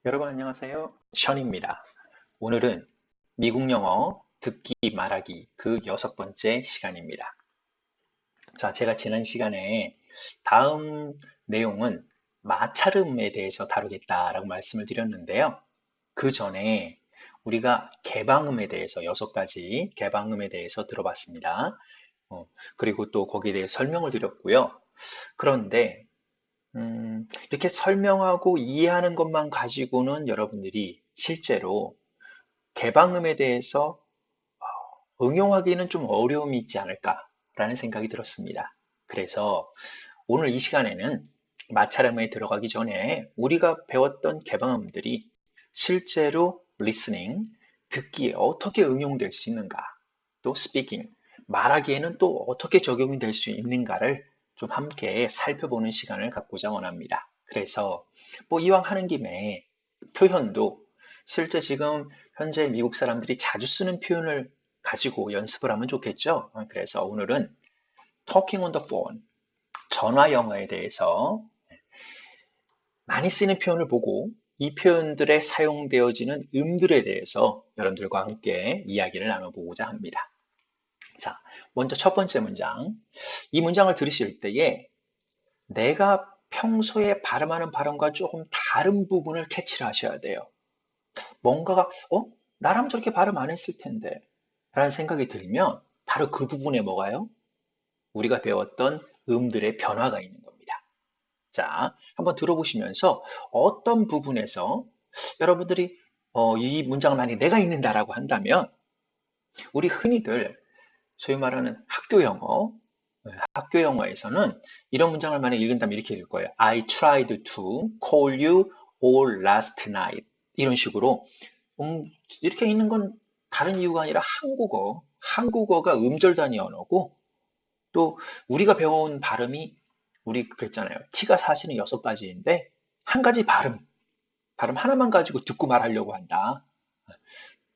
여러분 안녕하세요. 션입니다. 오늘은 미국 영어 듣기 말하기 그 6번째 시간입니다. 자, 제가 지난 시간에 다음 내용은 마찰음에 대해서 다루겠다라고 말씀을 드렸는데요. 그 전에 우리가 개방음에 대해서 6가지 개방음에 대해서 들어봤습니다. 그리고 또 거기에 대해 설명을 드렸고요. 그런데 이렇게 설명하고 이해하는 것만 가지고는 여러분들이 실제로 개방음에 대해서 응용하기는 좀 어려움이 있지 않을까라는 생각이 들었습니다. 그래서 오늘 이 시간에는 마찰음에 들어가기 전에 우리가 배웠던 개방음들이 실제로 listening, 듣기에 어떻게 응용될 수 있는가, 또 speaking, 말하기에는 또 어떻게 적용이 될 수 있는가를 좀 함께 살펴보는 시간을 갖고자 원합니다. 그래서 뭐 이왕 하는 김에 표현도 실제 지금 현재 미국 사람들이 자주 쓰는 표현을 가지고 연습을 하면 좋겠죠. 그래서 오늘은 talking on the phone, 전화 영어에 대해서 많이 쓰는 표현을 보고 이 표현들에 사용되어지는 음들에 대해서 여러분들과 함께 이야기를 나눠보고자 합니다. 자, 먼저 첫 번째 문장. 이 문장을 들으실 때에 내가 평소에 발음하는 발음과 조금 다른 부분을 캐치를 하셔야 돼요. 뭔가가, 나라면 저렇게 발음 안 했을 텐데 라는 생각이 들면 바로 그 부분에 뭐가요? 우리가 배웠던 음들의 변화가 있는 겁니다. 자, 한번 들어보시면서 어떤 부분에서 여러분들이 이 문장을 만약에 내가 읽는다라고 한다면 우리 흔히들 소위 말하는 학교 영어에서는 이런 문장을 만약에 읽는다면 이렇게 읽을 거예요. I tried to call you all last night. 이런 식으로 이렇게 읽는 건 다른 이유가 아니라 한국어가 음절 단위 언어고 또 우리가 배워온 발음이 우리 그랬잖아요. T가 사실은 6가지인데 한 가지 발음 하나만 가지고 듣고 말하려고 한다.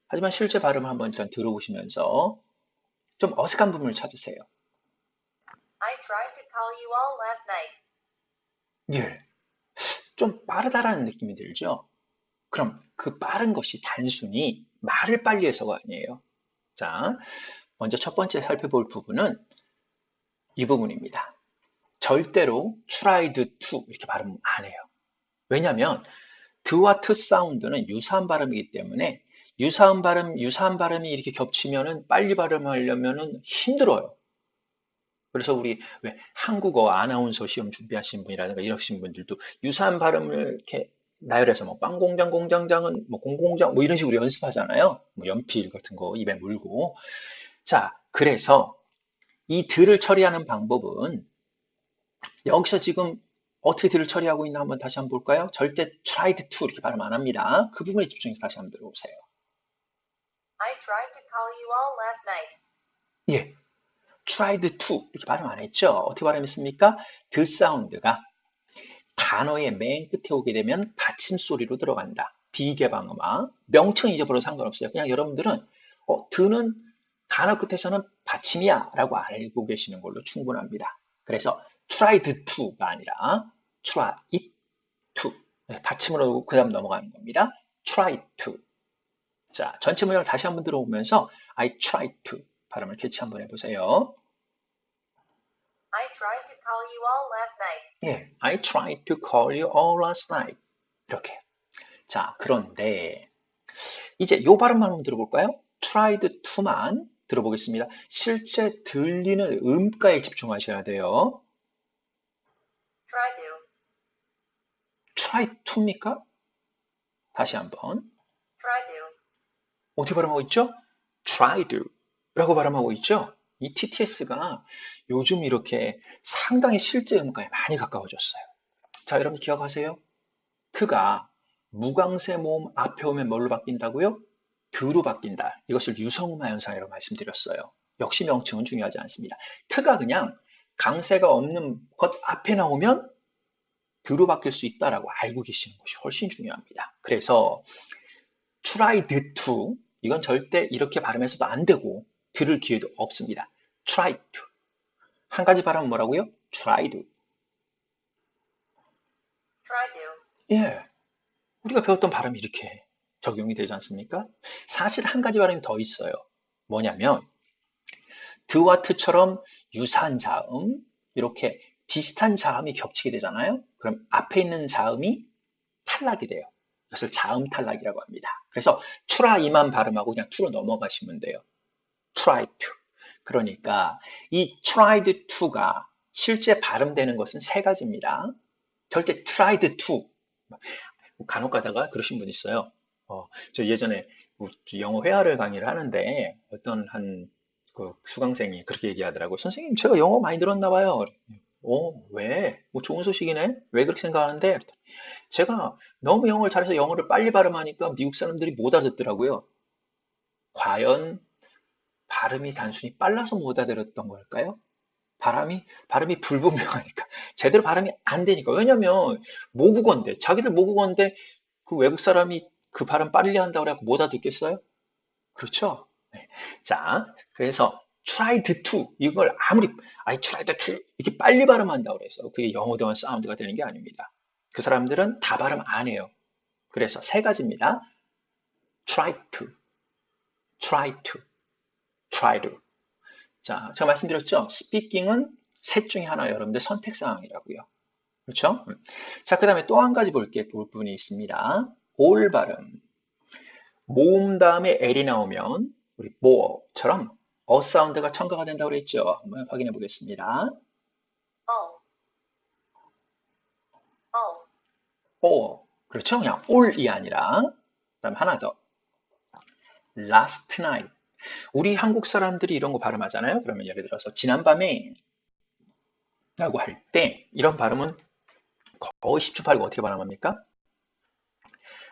하지만 실제 발음을 한번 일단 들어보시면서 좀 어색한 부분을 찾으세요. I tried to call you all last night. 예, 좀 빠르다라는 느낌이 들죠? 그럼 그 빠른 것이 단순히 말을 빨리 해서가 아니에요. 자, 먼저 첫 번째 살펴볼 부분은 이 부분입니다. 절대로 tried to 이렇게 발음 안 해요. 왜냐하면 드와 트 사운드는 유사한 발음이기 때문에 유사한 발음이 이렇게 겹치면은 빨리 발음하려면은 힘들어요. 그래서 우리 왜 한국어 아나운서 시험 준비하신 분이라든가 이러신 분들도 유사한 발음을 이렇게 나열해서 뭐 빵공장 공장장은 뭐 공공장 뭐 이런 식으로 연습하잖아요. 뭐 연필 같은 거 입에 물고. 자, 그래서 이 들을 처리하는 방법은 여기서 지금 어떻게 들을 처리하고 있나 한번 다시 한번 볼까요? 절대 tried to 이렇게 발음 안 합니다. 그 부분에 집중해서 다시 한번 들어보세요. I tried to call you all last night. 예, tried to 이렇게 발음 안 했죠? 어떻게 발음했습니까? 드 사운드가 단어의 맨 끝에 오게 되면 받침 소리로 들어간다. 비개방음화. 명칭 잊어버려도 상관없어요. 그냥 여러분들은 드는 단어 끝에서는 받침이야 라고 알고 계시는 걸로 충분합니다. 그래서 tried to가 아니라 try it to. 받침으로 그 다음 넘어가는 겁니다. try to. 자, 전체 문장을 다시 한번 들어보면서 I try to 발음을 캐치 한번 해보세요. I tried to call you all last night. 예, I tried to call you all last night. 이렇게. 자, 그런데 이제 요 발음만 한번 들어볼까요? tried to만 들어보겠습니다. 실제 들리는 음가에 집중하셔야 돼요. Try to. try to입니까? 다시 한번. Try to. 어떻게 발음하고 있죠? tried 라고 발음하고 있죠? 이 TTS가 요즘 이렇게 상당히 실제 음가에 많이 가까워졌어요. 자, 여러분 기억하세요? 트가 무광세 모음 앞에 오면 뭘로 바뀐다고요? 드로 바뀐다. 이것을 유성음화 현상이라고 말씀드렸어요. 역시 명칭은 중요하지 않습니다. 트가 그냥 강세가 없는 것 앞에 나오면 드로 바뀔 수 있다라고 알고 계시는 것이 훨씬 중요합니다. 그래서 tried to 이건 절대 이렇게 발음해서도 안 되고 들을 기회도 없습니다. tried to 한 가지 발음은 뭐라고요? tried. Try to. 예, 우리가 배웠던 발음이 이렇게 적용이 되지 않습니까? 사실 한 가지 발음이 더 있어요. 뭐냐면 드와 트처럼 유사한 자음, 이렇게 비슷한 자음이 겹치게 되잖아요. 그럼 앞에 있는 자음이 탈락이 돼요. 그것을 자음 탈락이라고 합니다. 그래서 try만 발음하고 그냥 to로 넘어가시면 돼요. try to. 그러니까 이 tried to가 실제 발음되는 것은 세 가지입니다. 절대 tried to. 간혹 가다가 그러신 분 있어요. 저 예전에 영어 회화를 강의를 하는데 어떤 그 수강생이 그렇게 얘기하더라고요. 선생님, 제가 영어 많이 늘었나 봐요. 왜? 뭐 좋은 소식이네? 왜 그렇게 생각하는데? 그랬더니 제가 너무 영어를 잘해서 영어를 빨리 발음하니까 미국 사람들이 못 알아듣더라고요. 과연 발음이 단순히 빨라서 못 알아들었던 걸까요? 발음이 불분명하니까. 제대로 발음이 안 되니까. 왜냐면, 모국어인데, 자기들 모국어인데, 그 외국 사람이 그 발음 빨리 한다고 해서 못 알아듣겠어요? 그렇죠? 네. 자, 그래서, tried to, 이걸 아무리, I tried to, 이렇게 빨리 발음한다고 해서 그게 영어 대원 사운드가 되는 게 아닙니다. 그 사람들은 다 발음 안 해요. 그래서 세 가지입니다. try to, try to, try to. 자, 제가 말씀드렸죠? 스피킹은 셋 중에 하나 여러분들 선택사항이라고요. 그렇죠? 자, 그 다음에 또 한 가지 볼 부분이 있습니다. 올 발음. 모음 다음에 L이 나오면 우리 more처럼 어 사운드가 첨가가 된다고 그랬죠? 한번 확인해 보겠습니다. Oh. Oh. 그렇죠? 그냥 all이 아니라 그 다음에 하나 더. last night. 우리 한국 사람들이 이런 거 발음하잖아요. 그러면 예를 들어서 지난밤에 라고 할 때 이런 발음은 거의 10초 팔고 어떻게 발음합니까?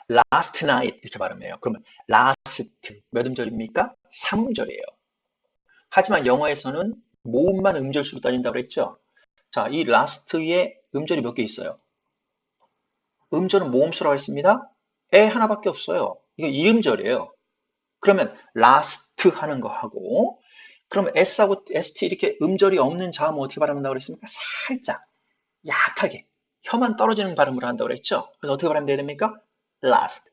last night 이렇게 발음해요. 그러면 last 몇 음절입니까? 3음절이에요. 하지만 영어에서는 모음만 음절수로 따진다고 그랬죠? 자, 이 last에 음절이 몇 개 있어요? 음절은 모음수라고 했습니다. 에 하나밖에 없어요. 이거 1음절이에요. 그러면 last 하는 거 하고 그러면 s하고 st 이렇게 음절이 없는 자음은 어떻게 발음한다고 그랬습니까? 살짝 약하게 혀만 떨어지는 발음으로 한다고 그랬죠? 그래서 어떻게 발음돼야 됩니까? last.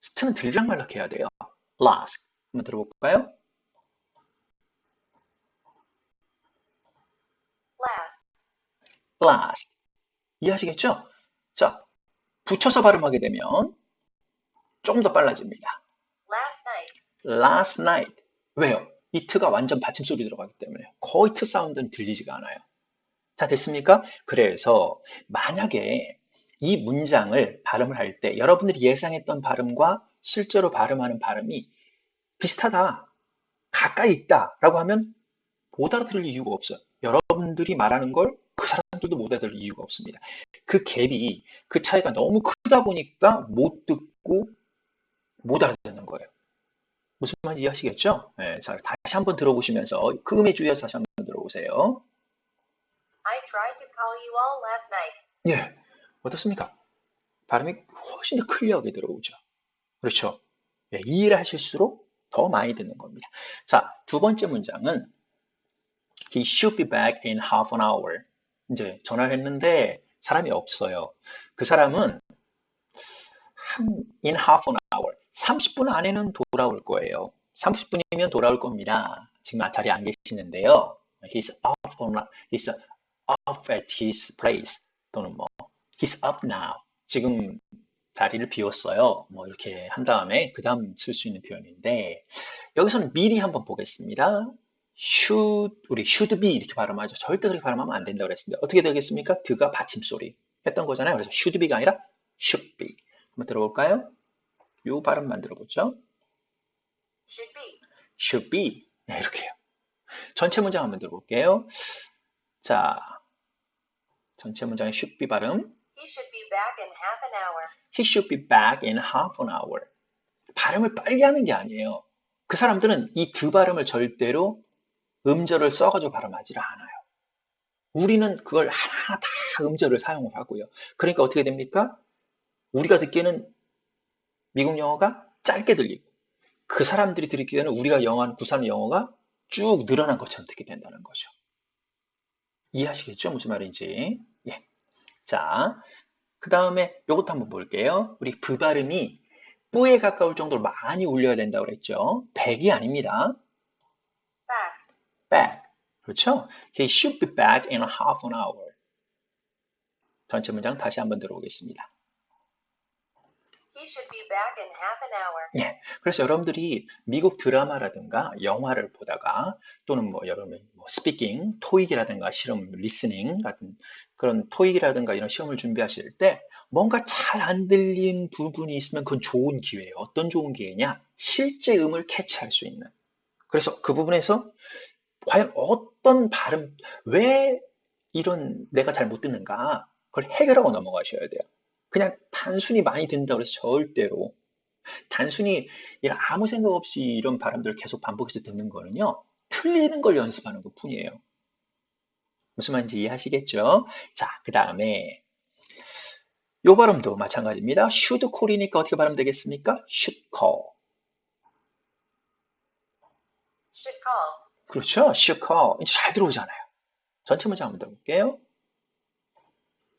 st는 들락말락 해야 돼요. last. 한번 들어볼까요? Last. last. 이해하시겠죠? 자, 붙여서 발음하게 되면 조금 더 빨라집니다. Last night. last night. 왜요? 이 트가 완전 받침소리 들어가기 때문에 거의 트 사운드는 들리지가 않아요. 자, 됐습니까? 그래서 만약에 이 문장을 발음을 할 때 여러분들이 예상했던 발음과 실제로 발음하는 발음이 비슷하다, 가까이 있다 라고 하면 못 알아들을 이유가 없어요. 여러분들이 말하는 걸 그 사람들도 못 알아들을 이유가 없습니다. 그 갭이, 그 차이가 너무 크다 보니까 못 듣고 못 알아듣는 거예요. 무슨 말인지 이해하시겠죠? 네, 자, 다시 한번 들어보시면서 그 음에 주의해서 다시 한번 들어보세요. I tried to call you all last night. 예, 어떻습니까? 발음이 훨씬 더 클리어하게 들어오죠. 그렇죠? 예, 이해를 하실수록 더 많이 듣는 겁니다. 자, 두 번째 문장은 He should be back in half an hour. 이제 전화를 했는데 사람이 없어요. 그 사람은 in half an hour, 30분 안에는 돌아올 거예요. 30분이면 돌아올 겁니다. 지금 자리에 안 계시는데요. He's off at his place 또는 뭐 he's up now. 지금 자리를 비웠어요. 뭐 이렇게 한 다음에 그 다음 쓸 수 있는 표현인데 여기서는 미리 한번 보겠습니다. 우리 should be 이렇게 발음하죠. 절대 그렇게 발음하면 안 된다고 그랬습니다. 어떻게 되겠습니까? 드가 받침소리 했던 거잖아요. 그래서 should be가 아니라 should be. 한번 들어볼까요? 요 발음만 들어보죠. Should be. should be. 네, 이렇게요. 전체 문장 한번 들어볼게요. 자, 전체 문장의 should be 발음. He should be back in half an hour. He should be back in half an hour. 발음을 빨리 하는 게 아니에요. 그 사람들은 이 드 발음을 절대로 음절을 써가지고 발음하지 않아요. 우리는 그걸 하나하나 다 음절을 사용을 하고요. 그러니까 어떻게 됩니까? 우리가 듣기에는 미국 영어가 짧게 들리고 그 사람들이 듣기에는 우리가 영어하는 구사하는 영어가 쭉 늘어난 것처럼 듣게 된다는 거죠. 이해하시겠죠? 무슨 말인지. 예. 자, 그 다음에 요것도 한번 볼게요. 우리 브 발음이 뿌에 가까울 정도로 많이 울려야 된다고 그랬죠. 백이 아닙니다. Back. back. 그렇죠? He should be back in a half an hour. 전체 문장 다시 한번 들어보겠습니다. He should be back in half an hour. 예, 그래서 여러분들이 미국 드라마라든가 영화를 보다가 또는 뭐 여러분 스피킹, 토익이라든가 실험, 리스닝 같은 그런 토익이라든가 이런 시험을 준비하실 때 뭔가 잘 안 들린 부분이 있으면 그건 좋은 기회예요. 어떤 좋은 기회냐? 실제 음을 캐치할 수 있는. 그래서 그 부분에서 과연 어떤 발음, 왜 이런 내가 잘 못 듣는가? 그걸 해결하고 넘어가셔야 돼요. 그냥 단순히 많이 듣는다고 해서 절대로 단순히 이런 아무 생각 없이 이런 발음들을 계속 반복해서 듣는 거는요, 틀리는 걸 연습하는 것 뿐이에요. 무슨 말인지 이해하시겠죠? 자, 그 다음에 요 발음도 마찬가지입니다. should call이니까 어떻게 발음되겠습니까? should call. Should call. 그렇죠? should call. 이제 잘 들어오잖아요. 전체 문장 한번 들어볼게요.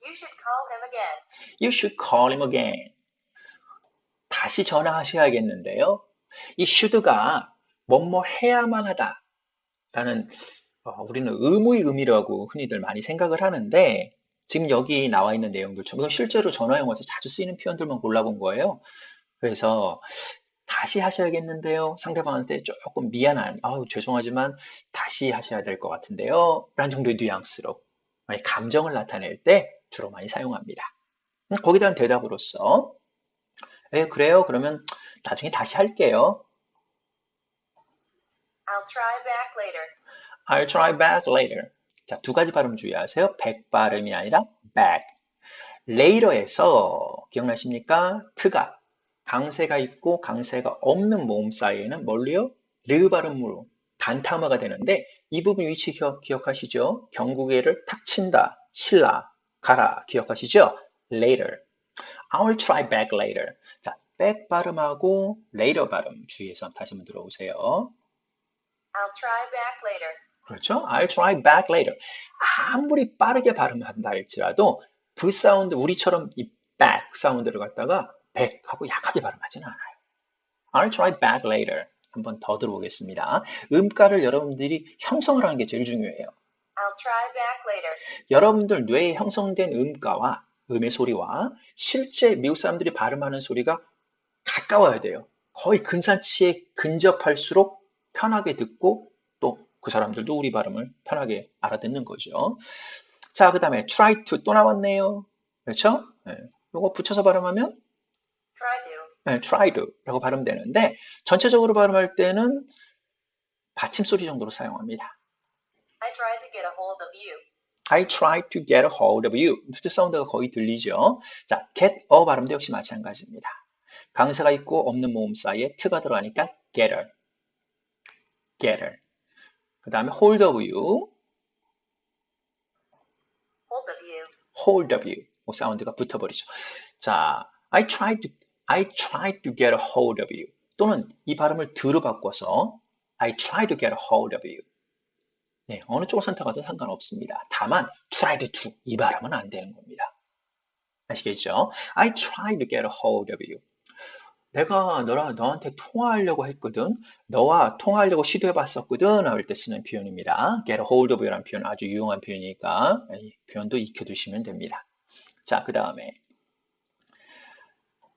You should call him again. You should call him again. 다시 전화하셔야겠는데요. 이 should가 뭐뭐 해야만 하다라는 우리는 의무의 의미라고 흔히들 많이 생각을 하는데 지금 여기 나와 있는 내용들처럼 실제로 전화용어에서 자주 쓰이는 표현들만 골라본 거예요. 그래서 다시 하셔야겠는데요. 상대방한테 조금 미안한, 죄송하지만 다시 하셔야 될 것 같은데요. 라는 정도의 뉘앙스로 감정을 나타낼 때 주로 많이 사용합니다. 거기에 대한 대답으로서 그래요. 그러면 나중에 다시 할게요. I'll try back later. I'll try back later. 자, 두 가지 발음 주의하세요. back 발음이 아니라 back. later에서 기억나십니까? 트가 강세가 있고 강세가 없는 모음 사이에는 뭘로요? 르 발음으로 단타마가 되는데 이 부분 위치 기억하시죠? 경국에를 탁 친다, 실라, 가라 기억하시죠? later. I'll try back later. 자, back 발음하고 later 발음 주의해서 다시 한번 들어보세요. I'll try back later. 그렇죠? I'll try back later. 아무리 빠르게 발음한다 할지라도 그 사운드, 우리처럼 이 back 사운드를 갖다가 back 하고 약하게 발음하지는 않아요. I'll try back later. 한번 더 들어보겠습니다. 음가를 여러분들이 형성을 하는 게 제일 중요해요. I'll try back later. 여러분들 뇌에 형성된 음가와 음의 소리와 실제 미국 사람들이 발음하는 소리가 가까워야 돼요. 거의 근사치에 근접할수록 편하게 듣고 또 그 사람들도 우리 발음을 편하게 알아듣는 거죠. 자, 그 다음에 try to 또 나왔네요. 그렇죠? 이거 붙여서 발음하면 Try to. try to 라고 발음되는데 전체적으로 발음할 때는 받침 소리 정도로 사용합니다. I tried to get a hold of you. I tried to get a hold of you. 루트 사운드가 거의 들리죠? 자, get a 발음도 역시 마찬가지입니다. 강세가 있고 없는 모음 사이에 t가 들어가니까 getter. getter. 그 다음에 hold of you. Hold of you. hold of you. 사운드가 붙어버리죠. 자, I tried to get a hold of you. 또는 이 발음을 드로 바꿔서 I tried to get a hold of you. 네, 어느 쪽을 선택하든 상관없습니다. 다만 tried to 이 발음은 안 되는 겁니다. 아시겠죠? I tried to get a hold of you. 내가 너한테 통화하려고 했거든. 너와 통화하려고 시도해봤었거든. 할 때 쓰는 표현입니다. get a hold of you라는 표현 아주 유용한 표현이니까 이 표현도 익혀두시면 됩니다. 자, 그 다음에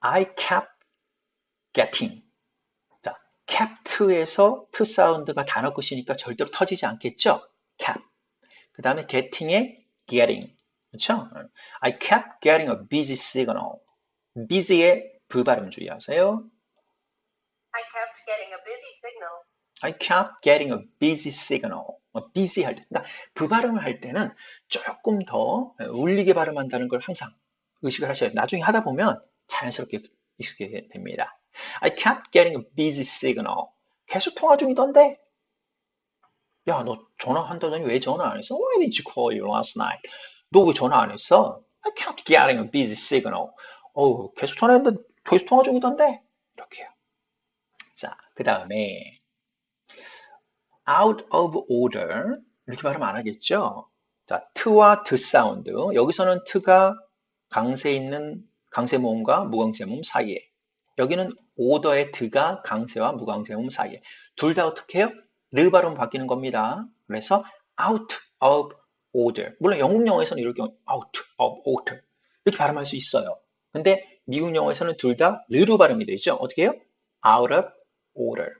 I kept getting. 자, kept에서 t 사운드가 단어 끝이니까 절대로 터지지 않겠죠? kept. 그 다음에 getting의 getting. 그렇죠? I kept getting a busy signal. busy의 부 발음 주의하세요. I kept getting a busy signal. I kept getting a busy signal. busy 할 때, 그러니까 부 발음을 할 때는 조금 더 울리게 발음한다는 걸 항상 의식을 하셔야 돼요. 나중에 하다 보면 자연스럽게 익숙하게 됩니다. I kept getting a busy signal. 계속 통화 중이던데? 야, 너 전화한다더니 왜 전화 안 했어? Why didn't you call you last night? 너 왜 전화 안 했어? I kept getting a busy signal. 계속 전화했는데 계속 통화 중이던데? 이렇게요. 자, 그 다음에 out of order 이렇게 발음 안 하겠죠? 자, t와 the 사운드. 여기서는 t가 강세 있는 강세 모음과 무강세 모음 사이에. 여기는 오더의 드가 강세와 무강세 모음 사이에. 둘 다 어떻게 해요? 르 발음 바뀌는 겁니다. 그래서 out of order. 물론 영국 영어에서는 이렇게 out of order 이렇게 발음할 수 있어요. 근데 미국 영어에서는 둘 다 르로 발음이 되죠. 어떻게 해요? out of order.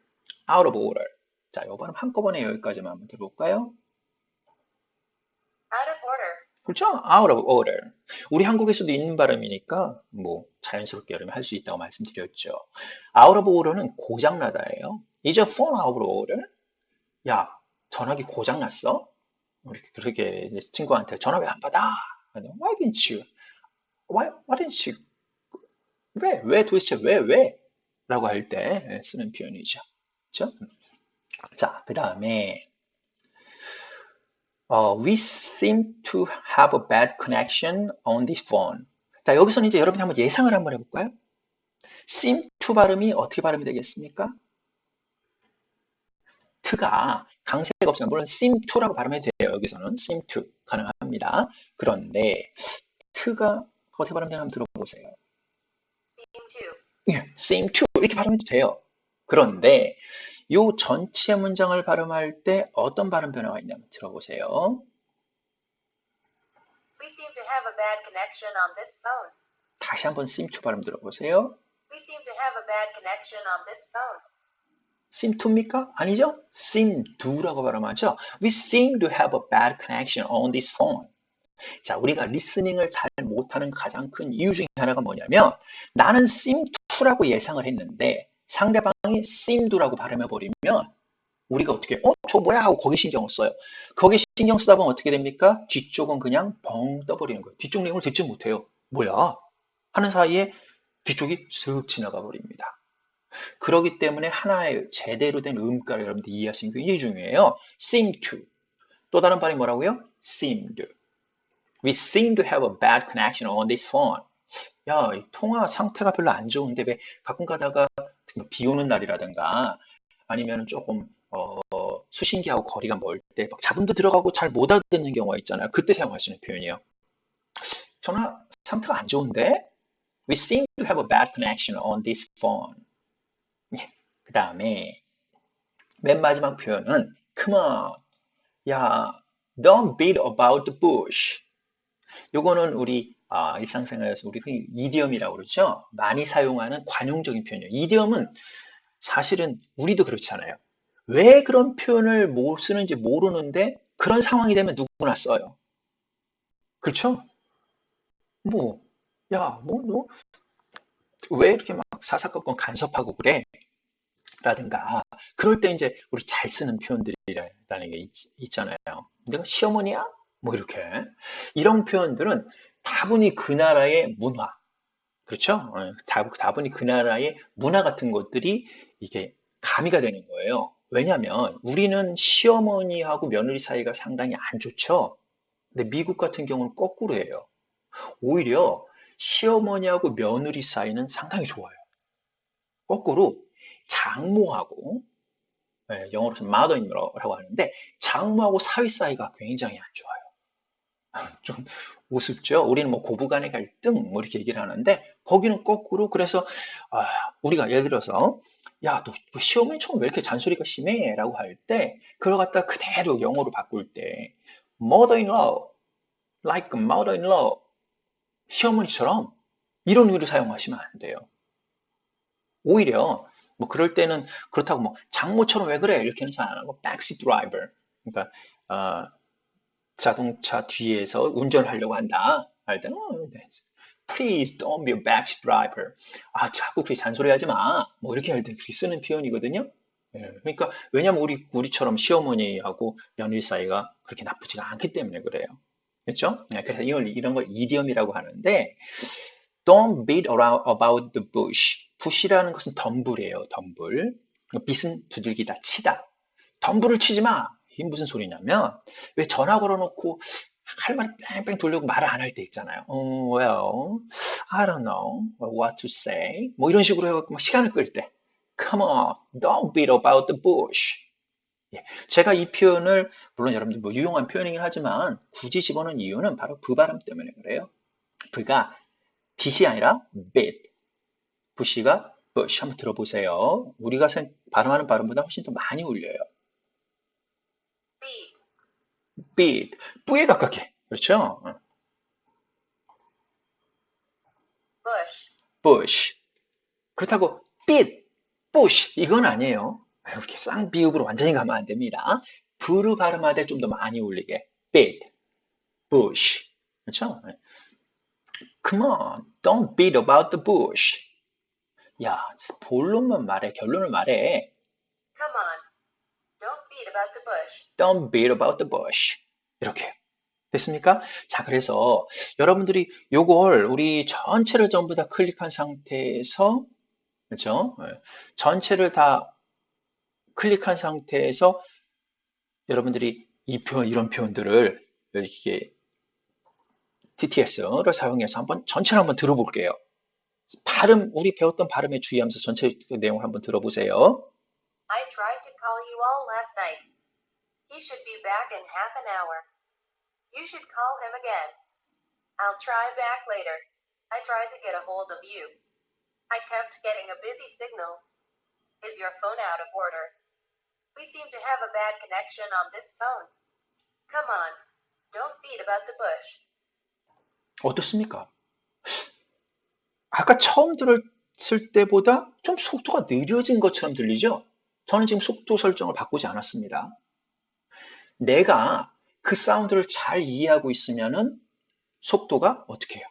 out of order. 자, 이 발음 한꺼번에 여기까지만 한번 들어볼까요? Out of order. 그렇죠? out of order. 우리 한국에서도 있는 발음이니까 뭐 자연스럽게 여러분 할 수 있다고 말씀드렸죠. out of order는 고장나다예요. Is your phone out of order? 야, 전화기 고장났어? 그렇게 이제 친구한테 전화 왜 안 받아? Why didn't you? Why didn't you? 왜 도대체 왜? 라고 할 때 쓰는 표현이죠. 그렇죠? 자, 그 다음에 we seem to have a bad connection on this phone. 자, 여기서는 이제 여러분이 한번 예상을 한번 해볼까요? seem to 발음이 어떻게 발음이 되겠습니까? t가 강세가 없으면 물론 seem to라고 발음해도 돼요. 여기서는 seem to 가능합니다. 그런데 t가 어떻게 발음되나 한번 들어보세요. Seem to. 예, seem to 이렇게 발음해도 돼요. 그런데 이 전체 문장을 발음할 때 어떤 발음 변화가 있냐면 들어보세요. We seem to have a bad connection on this phone. 다시 한번 seem to 발음 들어보세요. We seem to have a bad connection on this phone. seem to입니까? 아니죠? seem to라고 발음하죠. We seem to have a bad connection on this phone. 자, 우리가 리스닝을 잘 못하는 가장 큰 이유 중에 하나가 뭐냐면 나는 seem to라고 예상을 했는데 상대방이 seem to라고 발음해버리면 우리가 어떻게 저 뭐야 하고 거기 신경을 써요. 거기 신경 쓰다 보면 어떻게 됩니까? 뒤쪽은 그냥 벙 떠버리는 거예요. 뒤쪽 내용을 듣지 못해요. 뭐야? 하는 사이에 뒤쪽이 슥 지나가 버립니다. 그렇기 때문에 하나의 제대로 된 음가를 여러분들 이해하시는 게 굉장히 중요해요. seem to. 또 다른 발음이 뭐라고요? seemed. We seem to have a bad connection on this phone. 야, 이 통화 상태가 별로 안 좋은데 왜 가끔 가다가 비 오는 날이라든가 아니면 조금 수신기하고 거리가 멀 때 막 잡음도 들어가고 잘 못 알아듣는 경우가 있잖아요. 그때 사용할 수 있는 표현이에요. 전화 상태가 안 좋은데? We seem to have a bad connection on this phone. 예. 그 다음에 맨 마지막 표현은 come on. 야, don't beat about the bush. 요거는 우리 일상생활에서 우리 흔히 이디엄이라고 그러죠. 많이 사용하는 관용적인 표현이에요. 이디엄은 사실은 우리도 그렇잖아요. 왜 그런 표현을 못 쓰는지 모르는데 그런 상황이 되면 누구나 써요. 그렇죠? 뭐, 야, 너 왜 이렇게 막 사사건건 간섭하고 그래? 라든가 그럴 때 이제 우리 잘 쓰는 표현들이라는 게 있잖아요. 내가 시어머니야? 뭐 이렇게 이런 표현들은 다분히 그 나라의 문화, 그렇죠? 다분히 그 나라의 문화 같은 것들이 이게 가미가 되는 거예요. 왜냐하면 우리는 시어머니하고 며느리 사이가 상당히 안 좋죠. 근데 미국 같은 경우는 거꾸로예요. 오히려 시어머니하고 며느리 사이는 상당히 좋아요. 거꾸로 장모하고 영어로는 mother-in-law라고 하는데 장모하고 사위 사이가 굉장히 안 좋아요. 좀 우습죠. 우리는 뭐 고부간의 갈등 뭐 이렇게 얘기를 하는데 거기는 거꾸로 그래서 우리가 예를 들어서 야, 너 시어머니처럼 왜 이렇게 잔소리가 심해? 라고 할 때 그걸 갖다 그대로 영어로 바꿀 때 mother-in-law, like a mother-in-law 시어머니처럼 이런 의미로 사용하시면 안 돼요. 오히려 뭐 그럴 때는 그렇다고 뭐 장모처럼 왜 그래 이렇게는 잘 안 하고 backseat driver 그러니까 자동차 뒤에서 운전을 하려고 한다 할 때는 please don't be a backseat driver 자꾸 그렇게 잔소리하지 마뭐 이렇게 할 때 그렇게 쓰는 표현이거든요. 그러니까 왜냐면 우리처럼 시어머니하고 며느리 사이가 그렇게 나쁘지가 않기 때문에 그래요. 그렇죠? 그래서 이런 걸 이디엄이라고 하는데 Don't beat around about the bush. bush이라는 것은 덤불이에요. 덤불. 빛은 두들기다, 치다. 덤불을 치지 마. 이게 무슨 소리냐면 왜 전화 걸어놓고 할 말을 뺑뺑 돌려고 말을 안 할 때 있잖아요. Well, I don't know what to say. 뭐 이런 식으로 해갖고 시간을 끌 때. Come on, don't beat about the bush. 예, 제가 이 표현을 물론 여러분들 뭐 유용한 표현이긴 하지만 굳이 집어넣은 이유는 바로 그 발음 때문에 그래요. 그가 빛이 아니라 bit. 부시가 bush. 한번 들어보세요. 우리가 발음하는 발음보다 훨씬 더 많이 울려요. beat, bit. 뿌에 가깝게. 그렇죠? bush, bush. 그렇다고 bit, bush. 이건 아니에요. 이렇게 쌍비읍으로 완전히 가면 안 됩니다. 부를 발음하되 좀 더 많이 울리게. bit, bush. 그렇죠? Come on, don't beat about the bush. 야, 본론만 말해, 결론을 말해. come on, don't beat about the bush. Don't beat about the bush. 이렇게. 됐습니까? 자, 그래서 여러분들이 요걸 우리 전체를 전부 다 클릭한 상태에서, 그렇죠? 전체를 다 클릭한 상태에서 여러분들이 이 표현, 이런 표현들을 이렇게 TTS를 사용해서 한번 전체를 한번 들어볼게요. 발음, 우리 배웠던 발음에 주의하면서 전체 내용을 한번 들어보세요. I tried to call you all last night. He should be back in half an hour. You should call him again. I'll try back later. I tried to get a hold of you. I kept getting a busy signal. Is your phone out of order? We seem to have a bad connection on this phone. Come on, don't beat about the bush. 어떻습니까? 아까 처음 들었을 때보다 좀 속도가 느려진 것처럼 들리죠? 저는 지금 속도 설정을 바꾸지 않았습니다. 내가 그 사운드를 잘 이해하고 있으면은 속도가 어떻게 해요?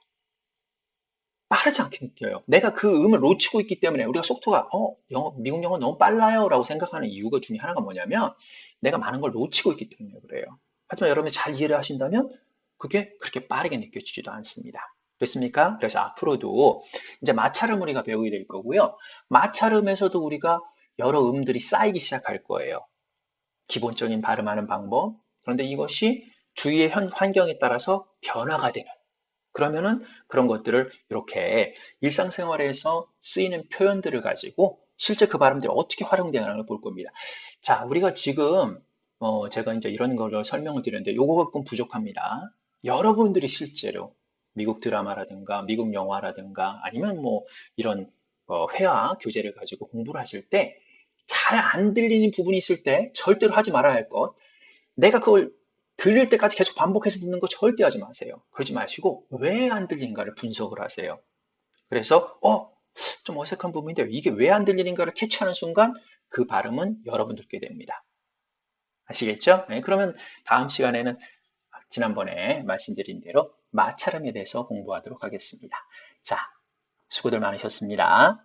빠르지 않게 느껴요. 내가 그 음을 놓치고 있기 때문에 우리가 속도가 미국 영어 너무 빨라요 라고 생각하는 이유가 중에 하나가 뭐냐면 내가 많은 걸 놓치고 있기 때문에 그래요. 하지만 여러분이 잘 이해를 하신다면 그게 그렇게 빠르게 느껴지지도 않습니다. 됐습니까? 그래서 앞으로도 이제 마찰음 우리가 배우게 될 거고요. 마찰음에서도 우리가 여러 음들이 쌓이기 시작할 거예요. 기본적인 발음하는 방법. 그런데 이것이 주위의 환경에 따라서 변화가 되는. 그러면은 그런 것들을 이렇게 일상생활에서 쓰이는 표현들을 가지고 실제 그 발음들이 어떻게 활용되는가를 볼 겁니다. 자, 우리가 지금 제가 이제 이런 거를 설명을 드렸는데 요거 갖고는 부족합니다. 여러분들이 실제로 미국 드라마라든가 미국 영화라든가 아니면 뭐 이런 회화 교재를 가지고 공부를 하실 때 잘 안 들리는 부분이 있을 때 절대로 하지 말아야 할 것. 내가 그걸 들릴 때까지 계속 반복해서 듣는 거 절대 하지 마세요. 그러지 마시고 왜 안 들리는가를 분석을 하세요. 그래서 좀 어색한 부분인데 이게 왜 안 들리는가를 캐치하는 순간 그 발음은 여러분들께 됩니다. 아시겠죠? 네, 그러면 다음 시간에는 지난번에 말씀드린 대로 마찰음에 대해서 공부하도록 하겠습니다. 자, 수고들 많으셨습니다.